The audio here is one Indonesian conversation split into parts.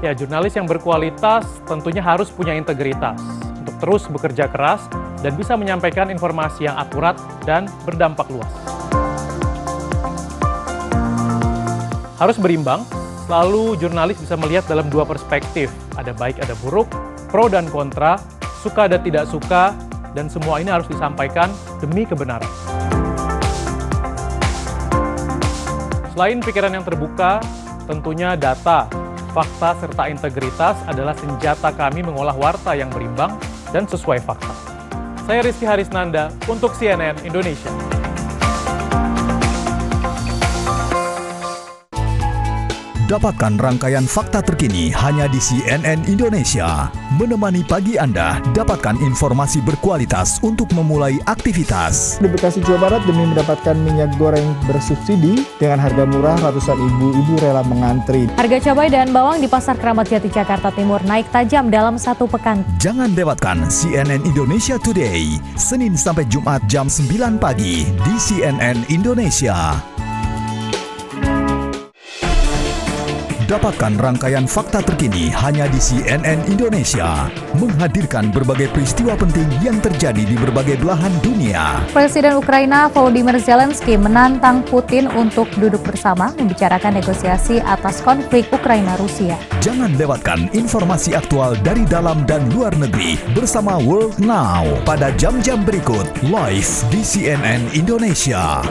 Ya, jurnalis yang berkualitas tentunya harus punya integritas untuk terus bekerja keras dan bisa menyampaikan informasi yang akurat dan berdampak luas. Harus berimbang, selalu jurnalis bisa melihat dalam dua perspektif, ada baik ada buruk, pro dan kontra, suka dan tidak suka, dan semua ini harus disampaikan demi kebenaran. Selain pikiran yang terbuka, tentunya data, fakta, serta integritas adalah senjata kami mengolah warta yang berimbang dan sesuai fakta. Saya Rizky Harisnanda untuk CNN Indonesia. Dapatkan rangkaian fakta terkini hanya di CNN Indonesia. Menemani pagi Anda, dapatkan informasi berkualitas untuk memulai aktivitas. Di Bekasi, Jawa Barat, demi mendapatkan minyak goreng bersubsidi dengan harga murah, ratusan ibu-ibu rela mengantri. Harga cabai dan bawang di Pasar Keramat Jati, Jakarta Timur naik tajam dalam satu pekan. Jangan lewatkan CNN Indonesia Today, Senin sampai Jumat jam 9 pagi di CNN Indonesia. Dapatkan rangkaian fakta terkini hanya di CNN Indonesia, menghadirkan berbagai peristiwa penting yang terjadi di berbagai belahan dunia. Presiden Ukraina Volodymyr Zelensky menantang Putin untuk duduk bersama membicarakan negosiasi atas konflik Ukraina-Rusia. Jangan lewatkan informasi aktual dari dalam dan luar negeri bersama World Now pada jam-jam berikut live di CNN Indonesia.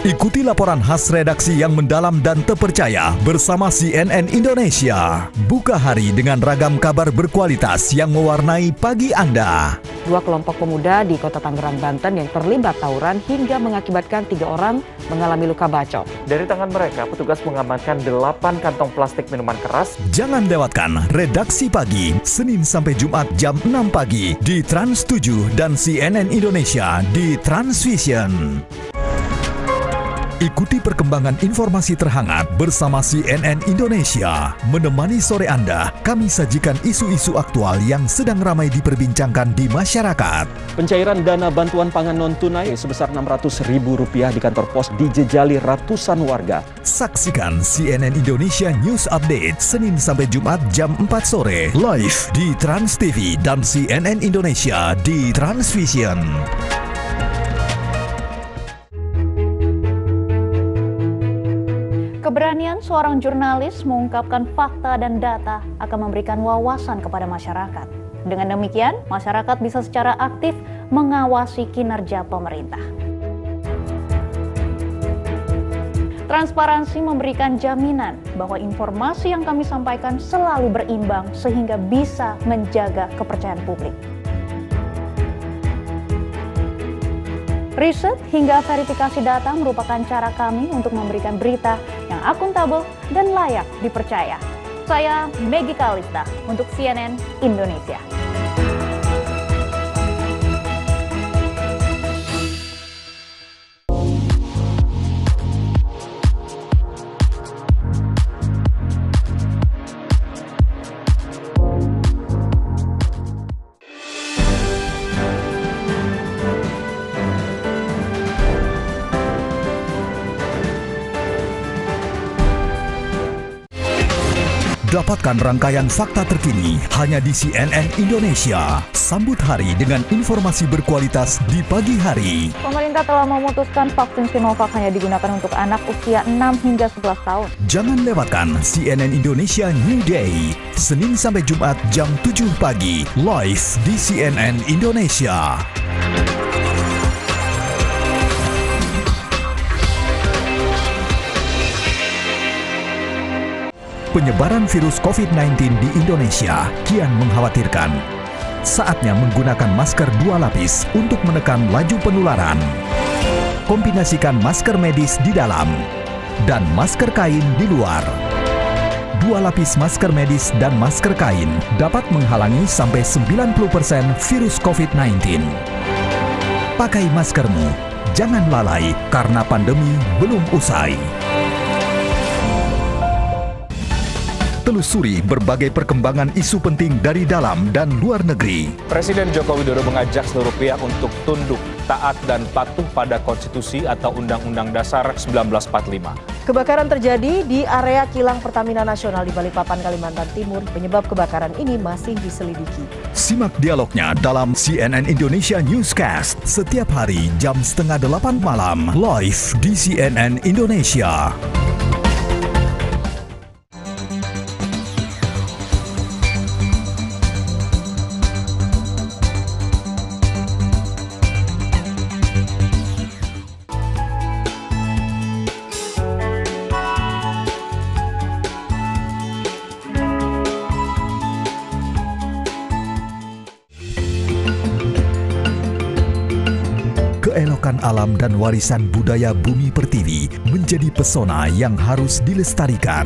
Ikuti laporan khas redaksi yang mendalam dan terpercaya bersama CNN Indonesia. Buka hari dengan ragam kabar berkualitas yang mewarnai pagi Anda. Dua kelompok pemuda di Kota Tangerang, Banten yang terlibat tawuran hingga mengakibatkan 3 orang mengalami luka bacok. Dari tangan mereka, petugas mengamankan 8 kantong plastik minuman keras. Jangan lewatkan Redaksi Pagi, Senin sampai Jumat jam 6 pagi di Trans 7 dan CNN Indonesia di Transvision. Ikuti perkembangan informasi terhangat bersama CNN Indonesia. Menemani sore Anda, kami sajikan isu-isu aktual yang sedang ramai diperbincangkan di masyarakat. Pencairan dana bantuan pangan non-tunai sebesar Rp600.000 di kantor pos dijejali ratusan warga. Saksikan CNN Indonesia News Update Senin sampai Jumat jam 4 sore live di Trans TV dan CNN Indonesia di Transvision. Keberanian seorang jurnalis mengungkapkan fakta dan data akan memberikan wawasan kepada masyarakat. Dengan demikian, masyarakat bisa secara aktif mengawasi kinerja pemerintah. Transparansi memberikan jaminan bahwa informasi yang kami sampaikan selalu berimbang sehingga bisa menjaga kepercayaan publik. Riset hingga verifikasi data merupakan cara kami untuk memberikan berita yang akuntabel dan layak dipercaya. Saya Meggy Kalista untuk CNN Indonesia. Dapatkan rangkaian fakta terkini hanya di CNN Indonesia. Sambut hari dengan informasi berkualitas di pagi hari. Pemerintah telah memutuskan vaksin Sinovac hanya digunakan untuk anak usia 6 hingga 11 tahun. Jangan lewatkan CNN Indonesia New Day, Senin sampai Jumat jam 7 pagi, live di CNN Indonesia. Penyebaran virus COVID-19 di Indonesia kian mengkhawatirkan. Saatnya menggunakan masker 2 lapis untuk menekan laju penularan. Kombinasikan masker medis di dalam dan masker kain di luar. 2 lapis masker medis dan masker kain dapat menghalangi sampai 90% virus COVID-19. Pakai maskermu, jangan lalai karena pandemi belum usai. Telusuri berbagai perkembangan isu penting dari dalam dan luar negeri. Presiden Joko Widodo mengajak seluruh pihak untuk tunduk, taat, dan patuh pada konstitusi atau Undang-Undang Dasar 1945. Kebakaran terjadi di area kilang Pertamina Nasional di Balikpapan, Kalimantan Timur. Penyebab kebakaran ini masih diselidiki. Simak dialognya dalam CNN Indonesia Newscast setiap hari jam 7:30 malam live di CNN Indonesia. Keelokan alam dan warisan budaya Bumi Pertiwi menjadi pesona yang harus dilestarikan.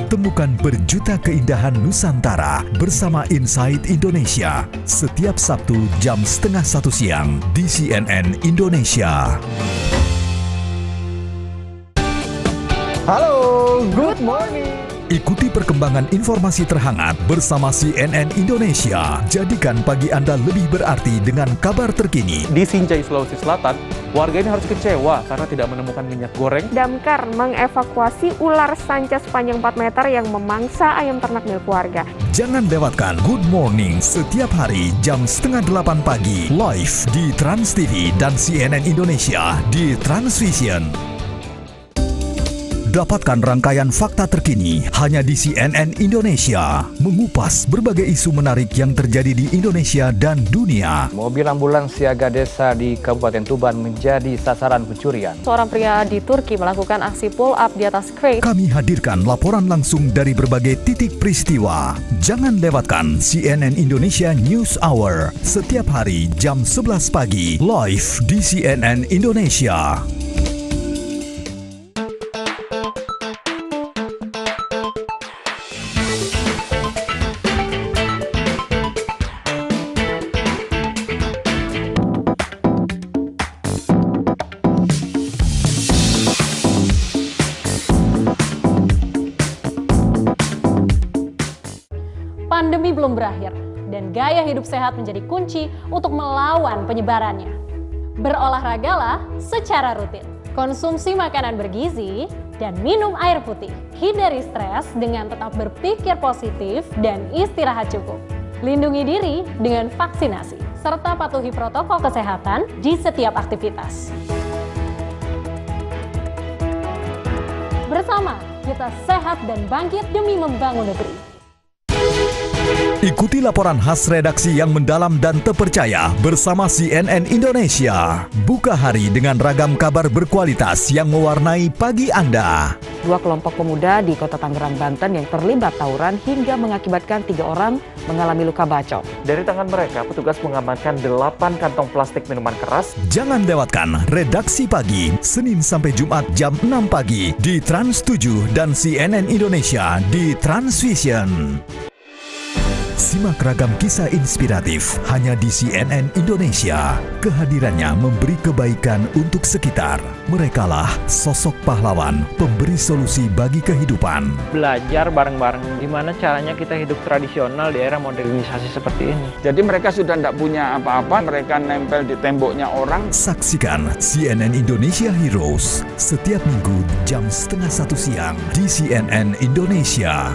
Temukan berjuta keindahan Nusantara bersama Inside Indonesia setiap Sabtu jam 12:30 siang di CNN Indonesia. Halo, good morning. Ikuti perkembangan informasi terhangat bersama CNN Indonesia. Jadikan pagi Anda lebih berarti dengan kabar terkini. Di Sinjai, Sulawesi Selatan, warga ini harus kecewa karena tidak menemukan minyak goreng. Damkar mengevakuasi ular sanca sepanjang 4 meter yang memangsa ayam ternak milik warga. Jangan lewatkan Good Morning setiap hari jam 7:30 pagi live di Trans TV dan CNN Indonesia di Transvision. Dapatkan rangkaian fakta terkini hanya di CNN Indonesia, mengupas berbagai isu menarik yang terjadi di Indonesia dan dunia. Mobil ambulans siaga desa di Kabupaten Tuban menjadi sasaran pencurian. Seorang pria di Turki melakukan aksi pull up di atas crate. Kami hadirkan laporan langsung dari berbagai titik peristiwa. Jangan lewatkan CNN Indonesia News Hour setiap hari jam 11 pagi live di CNN Indonesia. Pandemi belum berakhir dan gaya hidup sehat menjadi kunci untuk melawan penyebarannya. Berolahragalah secara rutin, konsumsi makanan bergizi, dan minum air putih. Hindari stres dengan tetap berpikir positif dan istirahat cukup. Lindungi diri dengan vaksinasi, serta patuhi protokol kesehatan di setiap aktivitas. Bersama, kita sehat dan bangkit demi membangun negeri. Ikuti laporan khas redaksi yang mendalam dan terpercaya bersama CNN Indonesia. Buka hari dengan ragam kabar berkualitas yang mewarnai pagi Anda. 2 kelompok pemuda di Kota Tangerang, Banten yang terlibat tawuran hingga mengakibatkan 3 orang mengalami luka bacok. Dari tangan mereka, petugas mengamankan 8 kantong plastik minuman keras. Jangan lewatkan Redaksi Pagi, Senin sampai Jumat jam 6 pagi di Trans 7 dan CNN Indonesia di Transvision. Simak ragam kisah inspiratif hanya di CNN Indonesia. Kehadirannya memberi kebaikan untuk sekitar. Merekalah sosok pahlawan, pemberi solusi bagi kehidupan. Belajar bareng-bareng gimana caranya kita hidup tradisional di era modernisasi seperti ini. Jadi mereka sudah tidak punya apa-apa, mereka nempel di temboknya orang. Saksikan CNN Indonesia Heroes setiap minggu jam 12:30 siang di CNN Indonesia.